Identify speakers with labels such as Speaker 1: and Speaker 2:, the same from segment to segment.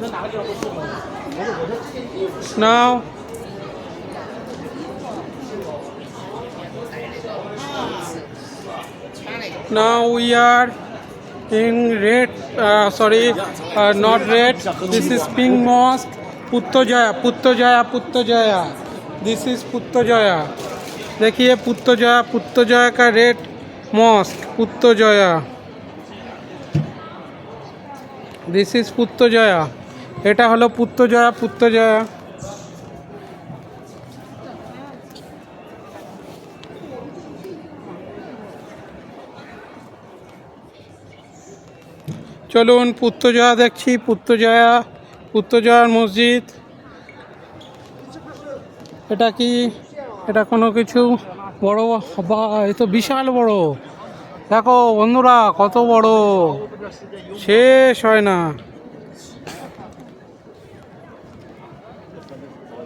Speaker 1: Now, we are in red, not red. This is pink mosque, Puttujaya. This is Puttujaya. देखिए Putrajaya का red mosque Putrajaya. This is Putrajaya. এটা হলো পুত্তজয়া। চলুন পুত্তজয়া দেখছি। পুত্তজয়ার মসজিদ। এটা কি? এটা কোনো কিছু বড়? বা এ তো বিশাল বড়। দেখো বন্ধুরা কত বড়, শেষ হয় না।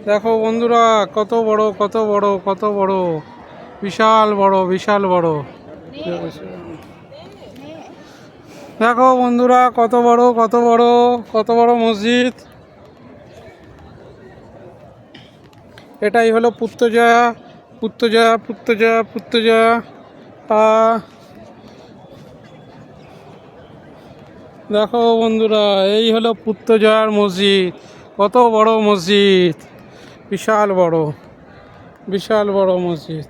Speaker 1: দেখো বন্ধুরা কত বড়, বিশাল বড়। দেখো বন্ধুরা কত বড় মসজিদ। এটাই হলো পুত্তজয়া। দেখো বন্ধুরা এই হলো পুত্তজয়ার মসজিদ। কত বড় মসজিদ, বিশাল বড় মসজিদ।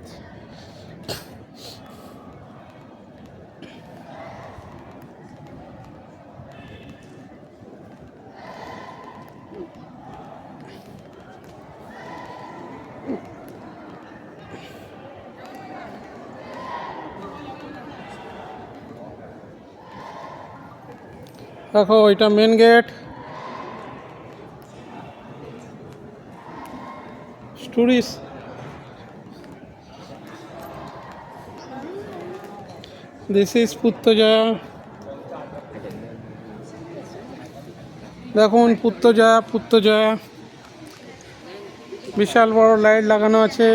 Speaker 1: দেখো এটা main gate. Tourist this is Putrajaya. দেখুন পুত্তজয়া বিশাল বড় লাইট লাগানো আছে।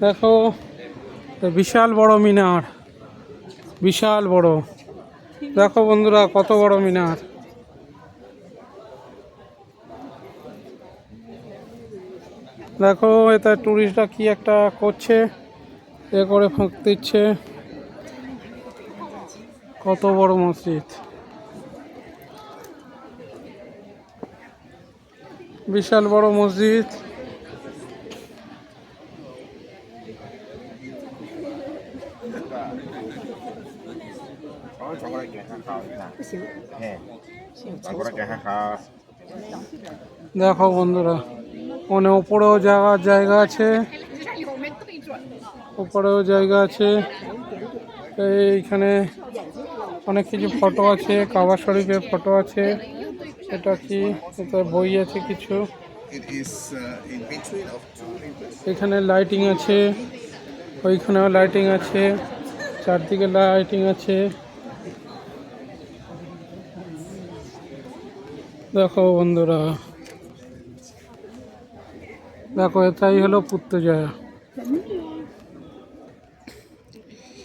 Speaker 1: দেখো বিশাল বড় মিনার, বিশাল বড়। দেখো বন্ধুরা কত বড় মিনার। দেখো এটা টুরিস্টরা কি একটা করছে, এ করে ফাঁক দিচ্ছে। কত বড় মসজিদ, বিশাল বড় মসজিদ। দেখো বন্ধুরা মানে উপরেও জায়গা আছে, এইখানে অনেক কিছু ফটো আছে, কাবা শরীফের ফটো আছে। এটা কি? এটা বই আছে কিছু। এখানে লাইটিং আছে, ওইখানেও লাইটিং আছে, চারদিকে লাইটিং আছে। দেখো বন্ধুরা, দেখো এটাই হলো পুত্তজয়া।